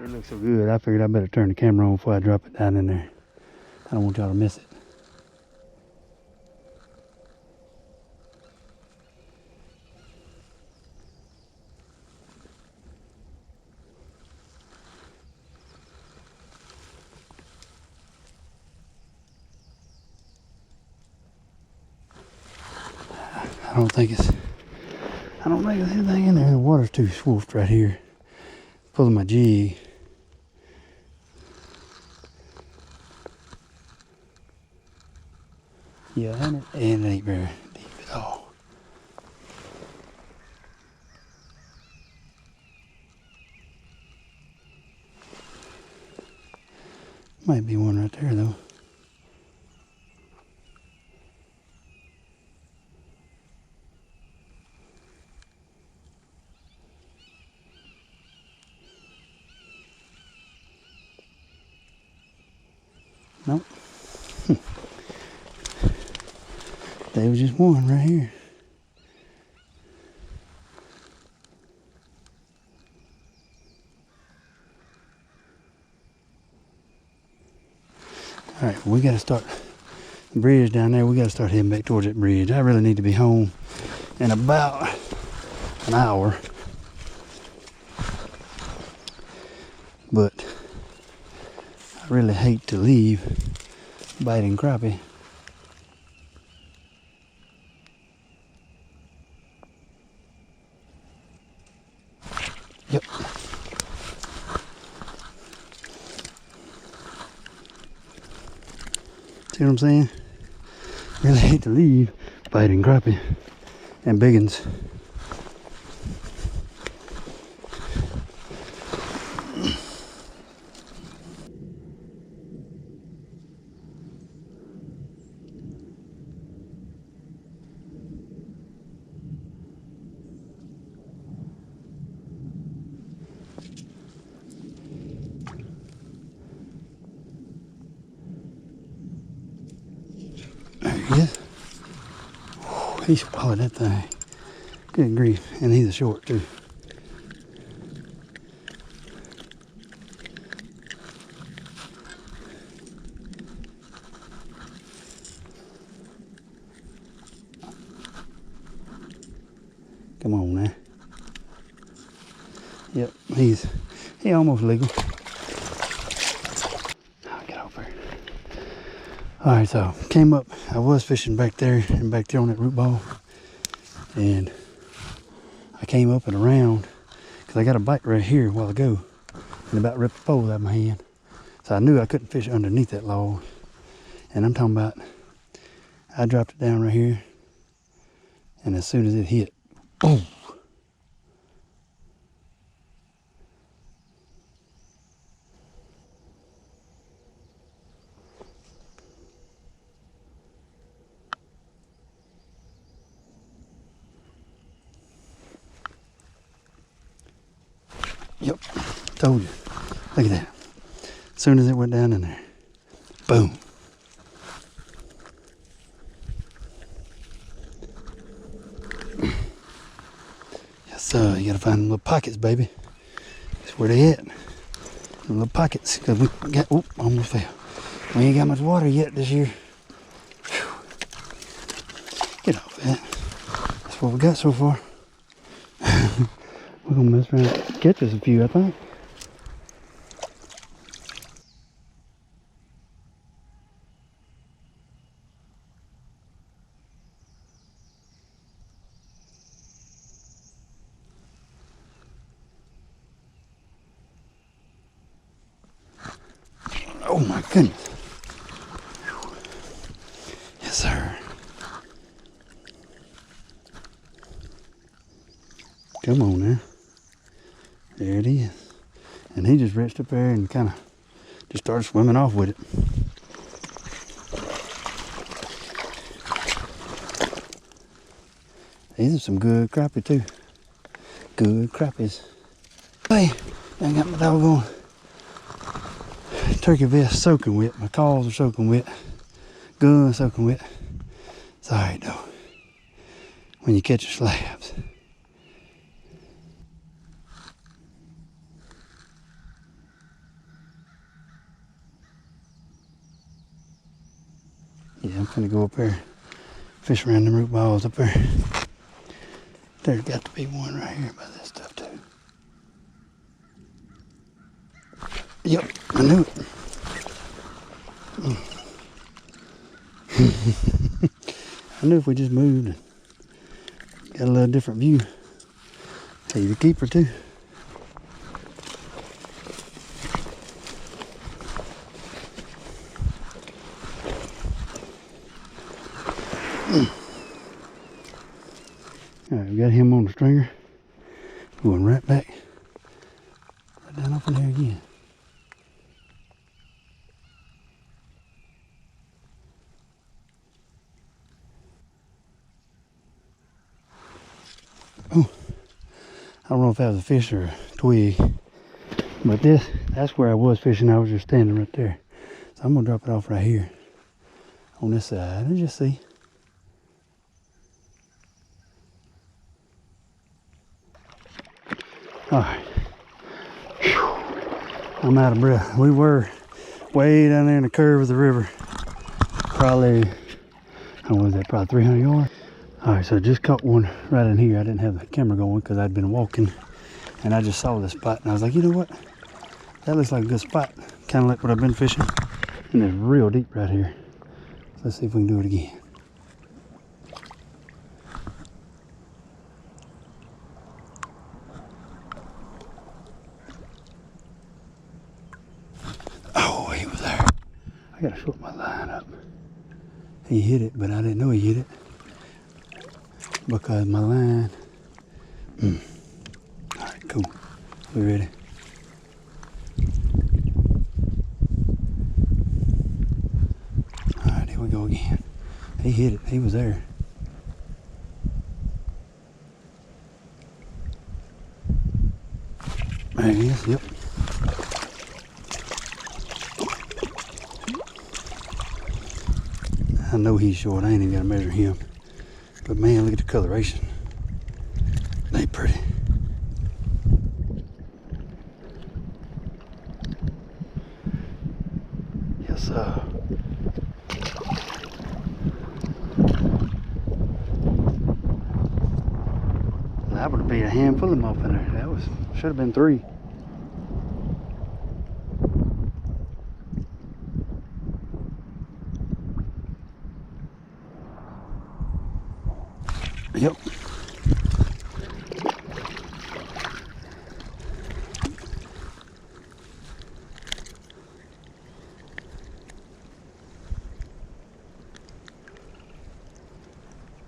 It looks so good, I figured I better turn the camera on before I drop it down in there. I don't want y'all to miss it. I don't think there's anything in there. The water's too swooped right here. Pulling my jig. Yeah, and it ain't very deep at all. Might be one right there though. Nope. There was just one right here. Alright, we gotta start the bridge down there. We gotta start heading back towards that bridge. I really need to be home in about an hour. But I really hate to leave biting crappie. Yep. See what I'm saying? Really hate to leave biting crappie and biggins. There he is. He swallowed that thing. Good grief. And he's a short too. Come on now. Yep, he almost legal. I'll get over here. Alright, so came up. I was fishing back there and back there on that root ball. And I came up and around because I got a bite right here a while ago and about ripped the pole out of my hand. So I knew I couldn't fish underneath that log. And I'm talking about, I dropped it down right here, and as soon as it hit, boom. Yep, told you. Look at that. As soon as it went down in there, boom. Yes, sir. You gotta find them little pockets, baby. That's where they at. Them little pockets. Cause we got, oop, almost fell. We ain't got much water yet this year. Whew. Get off that. That's what we got so far. We're gonna mess around and catch us a few, I think. Oh my goodness. Yes, sir. Come on now. There it is. And he just reached up there and kind of just started swimming off with it. These are some good crappie too. Good crappies. Hey, I got my doggone turkey vest soaking wet. My calls are soaking wet. Gun soaking wet. It's alright though. When you catch your slabs. gonna go up there, fish around them root balls up there. There's got to be one right here by this stuff too. Yep, I knew it. I knew if we just moved and got a little different view. Hey, the keeper too. Alright, we got him on the stringer. Going right back. Right down off in there again. Oh, I don't know if that was a fish or a twig, but that's where I was fishing. I was just standing right there. So I'm gonna drop it off right here on this side and just see. All right, I'm out of breath. We were way down there in the curve of the river. Probably, how was that? Probably 300 yards. All right, so I just caught one right in here. I didn't have the camera going because I'd been walking and I just saw this spot and I was like, you know what? That looks like a good spot. Kind of like what I've been fishing. And it's real deep right here. Let's see if we can do it again. Oh, he was there. I gotta short my line up. He hit it, but I didn't know he hit it. Because my line. All right, cool. We ready? All right, here we go again. He hit it. He was there. There he is. Yep. I know he's short. I ain't even got to measure him. But man, look at the coloration. They pretty. Yes, sir. That would be a handful of them up in there. That should have been 3. Yep.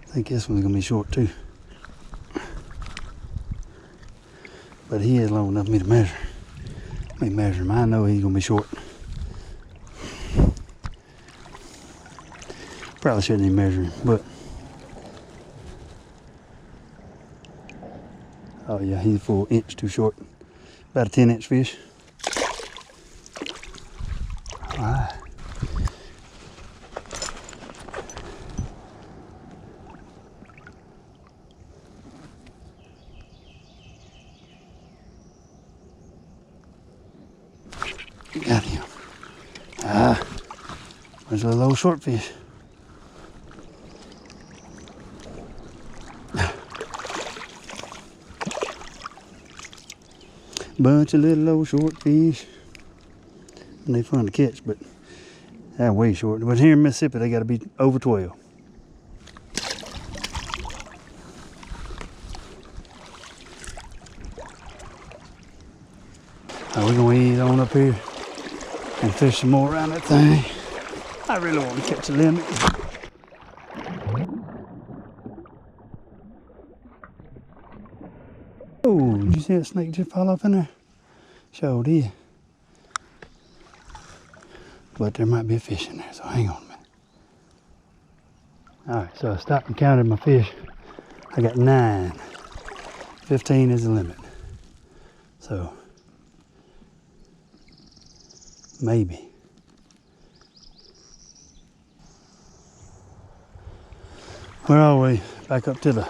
I think this one's gonna be short too. But he is long enough for me to measure. Let me measure him. I know he's gonna be short. Probably shouldn't even measure him, but oh yeah, he's a full inch too short. About a 10-inch fish. All right. Got him. There's a little old short fish. Bunch of little old short fish. And they fun to catch, but they're way short. But here in Mississippi, they got to be over 12. We're gonna ease on up here and fish some more around that thing. I really want to catch a limit. Oh, did you see that snake just fall off in there? Sure did. But there might be a fish in there, so hang on a minute. All right, so I stopped and counted my fish. I got 9. 15 is the limit. So, maybe. We're all the way back up to the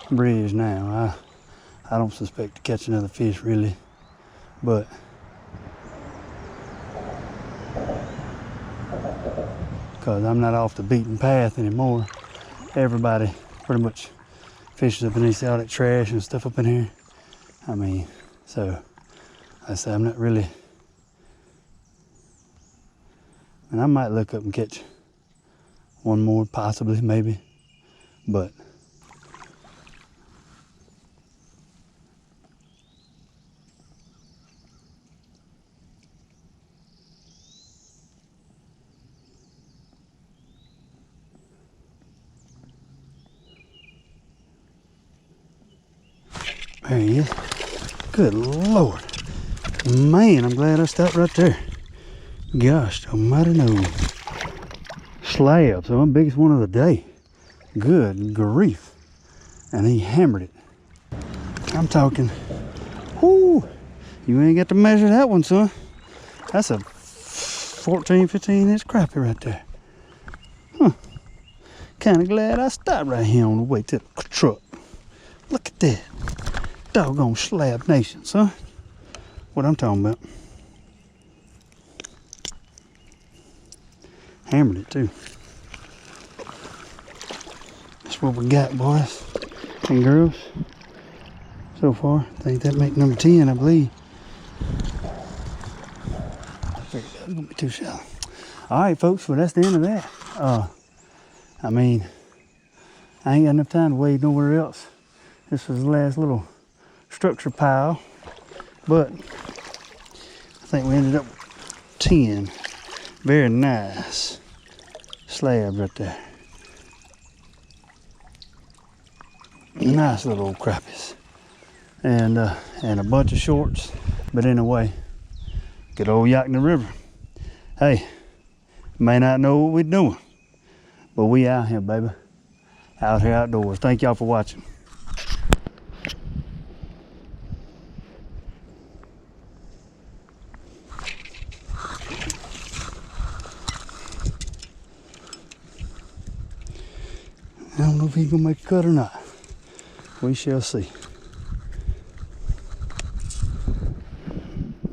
bridge now. I don't suspect to catch another fish really, but because I'm not off the beaten path anymore. Everybody pretty much fishes up in there. You see all that trash and stuff up in here. I mean, so I say I'm not really, and I might look up and catch one more, possibly, maybe, but there he is. Good Lord. Man, I'm glad I stopped right there. Gosh almighty no. Slab, so my biggest one of the day. Good grief. And he hammered it. I'm talking. Whoo! You ain't got to measure that one, son. That's a 14, 15 inch crappie right there. Huh. Kinda glad I stopped right here on the way to the truck. Look at that. Doggone slab nation, son. What I'm talking about. Hammered it too. That's what we got, boys and girls. So far, I think that make number 10, I believe. I figured that was gonna be too shallow. All right, folks. Well, that's the end of that. I mean, I ain't got enough time to wade nowhere else. This was the last little structure pile, but I think we ended up with 10 very nice slabs right there. Nice little old crappies, and a bunch of shorts. But anyway, good old Yocona River. Hey, may not know what we're doing, but we out here, baby, out here outdoors. Thank y'all for watching. I don't know if he's gonna make a cut or not. We shall see.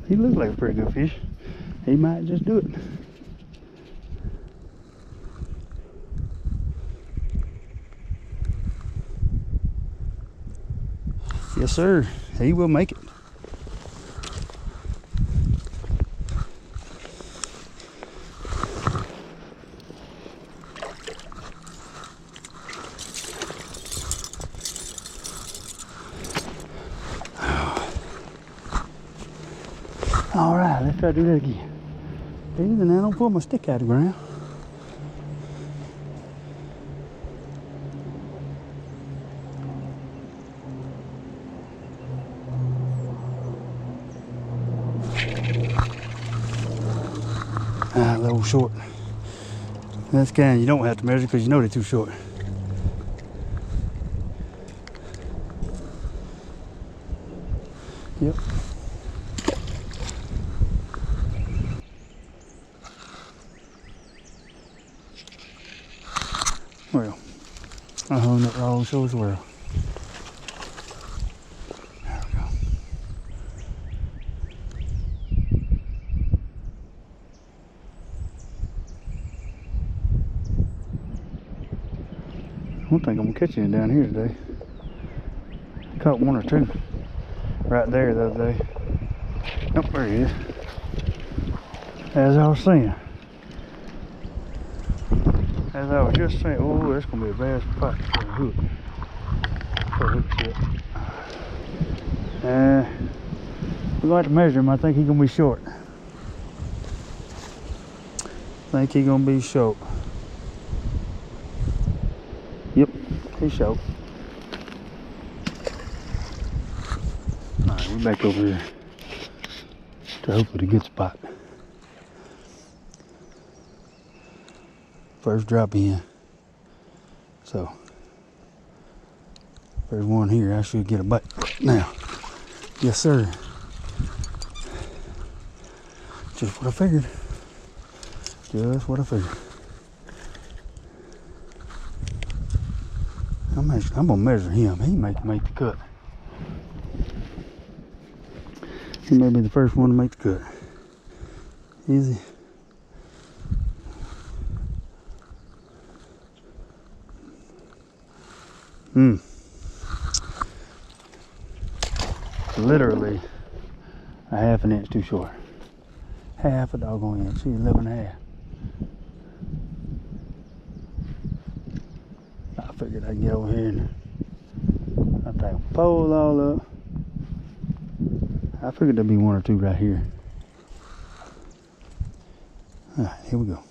He looks like a pretty good fish. He might just do it. Yes, sir. He will make it. All right, let's try to do that again. Even I don't pull my stick out of the ground. Ah, a little short. That's kind you don't have to measure because you know they're too short. Yep. Well, I hung it wrong so as well. There we go. I don't think I'm gonna catch any down here today. I caught one or two right there the other day. Oh, there he is. As I was saying. As I was just saying, oh, that's gonna be a bad spot for a hook. For a hook tip. We're gonna have to measure him. I think he's gonna be short. I think he's gonna be short. Yep, he's short. Alright, we're back over here to hopefully a good spot. First drop in. So, first one here, I should get a bite now. Yes, sir. Just what I figured. Just what I figured. I'm gonna measure him. He might make the cut. He may be the first one to make the cut. Easy. Literally a half an inch too short. Half a doggone inch. She's 11 and a half. I figured I'd get over here and I'll take a pole all up. I figured there'd be one or two right here. All right, here we go.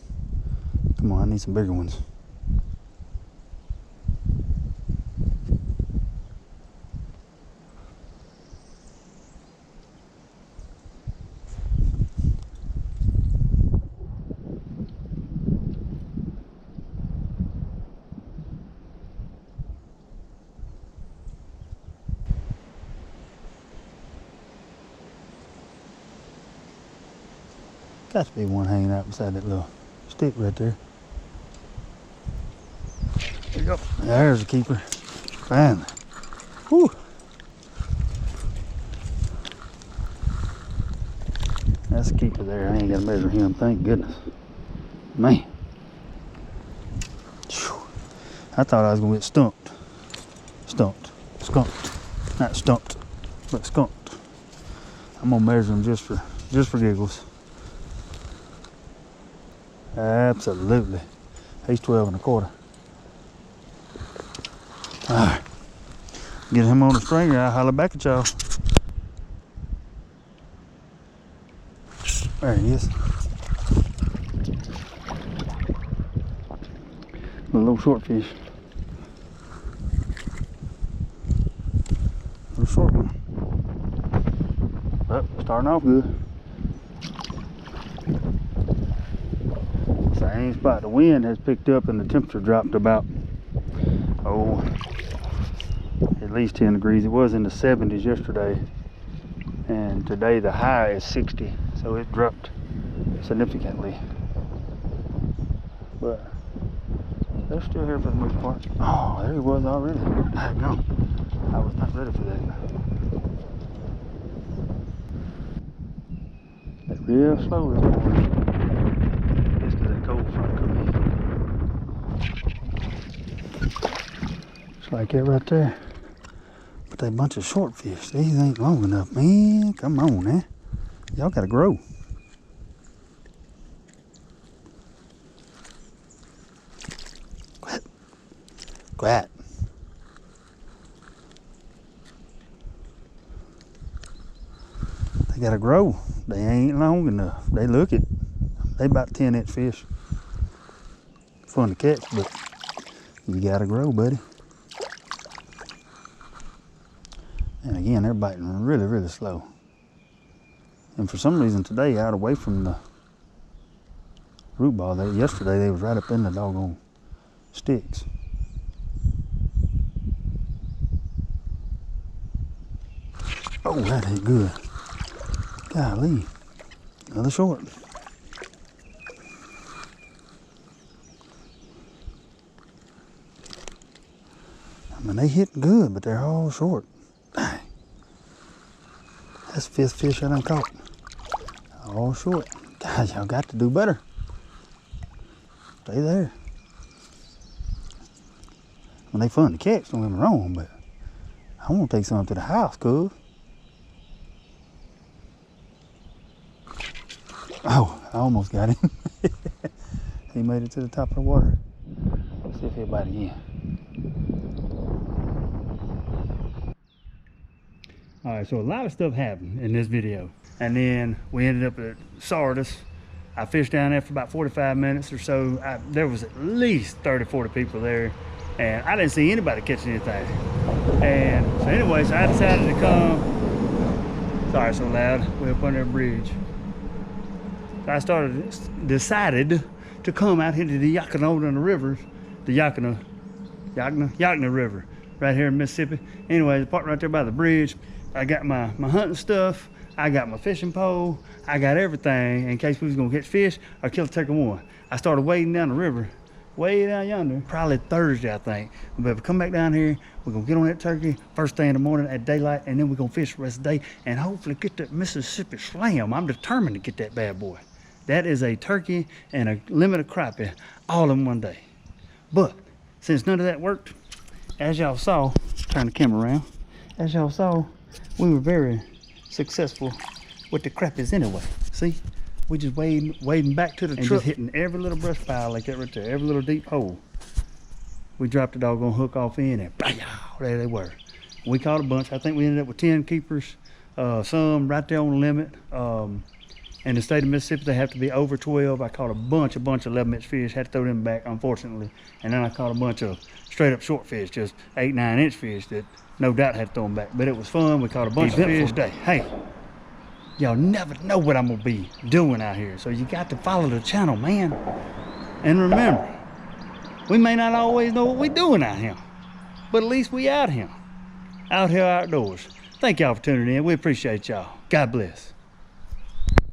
Come on, I need some bigger ones. Got to be one hanging out beside that little stick right there. There you go. There's a keeper. Finally. Whew. That's a keeper there. I ain't got to measure him. Thank goodness. Man. Whew. I thought I was going to get stumped. Skunked. Not stumped, but skunked. I'm going to measure him just for giggles. Absolutely. He's 12 and a quarter. Alright. Get him on the stringer, I'll holler back at y'all. There he is. A little short fish. A little short one. But starting off good. Same spot. The wind has picked up and the temperature dropped about, at least 10 degrees. It was in the 70s yesterday, and today the high is 60, so it dropped significantly. But they're still here for the most part. Oh, there he was already. Daggone. I was not ready for that. That's real slow this morning. Cold front coming in. Just like that right there. But they bunch of short fish. These ain't long enough, man. Come on, man. Y'all gotta grow. Quiet. They gotta grow. They ain't long enough. They look it. They about 10-inch fish. Fun to catch, but you gotta grow, buddy. And again, they're biting really, really slow. And for some reason today, out away from the root ball, yesterday they was right up in the doggone sticks. Oh, that ain't good. Golly, another short. I mean, they hit good, but they're all short. Dang. That's the 5th fish I done caught. All short. God, y'all got to do better. Stay there. Well, they fun to catch, don't get me wrong, but I want to take some to the house, cuz. Oh, I almost got him. He made it to the top of the water. Let's see if he'll bite again. All right, so a lot of stuff happened in this video. And then we ended up at Sardis. I fished down there for about 45 minutes or so. There was at least 30, 40 people there. And I didn't see anybody catching anything. And so anyways, I decided to come. Sorry, so loud. We're up under a bridge. I decided to come out here to the Yocona River. The Yocona River. Right here in Mississippi. Anyway, the part right there by the bridge. I got my hunting stuff. I got my fishing pole. I got everything in case we was gonna catch fish or kill a turkey one. I started wading down the river, way down yonder, probably Thursday, I think. But if we come back down here, we're gonna get on that turkey first thing in the morning at daylight, and then we're gonna fish the rest of the day and hopefully get that Mississippi slam. I'm determined to get that bad boy. That is a turkey and a limited crappie all in one day. But since none of that worked, as y'all saw, turn the camera around. As y'all saw, we were very successful with the crappies anyway. See, we just wading back to the truck, just hitting every little brush pile like that right there, every little deep hole. We dropped the doggone hook off in and there they were. We caught a bunch. I think we ended up with 10 keepers, some right there on the limit. In the state of Mississippi, they have to be over 12. I caught a bunch of 11-inch fish, had to throw them back, unfortunately. And then I caught a bunch of straight up short fish, just 8-9-inch fish that no doubt had to throw them back. But it was fun. We caught a bunch of fish today. Hey, y'all never know what I'm gonna be doing out here. So you got to follow the channel, man. And remember, we may not always know what we're doing out here, but at least we out here outdoors. Thank y'all for tuning in. We appreciate y'all. God bless.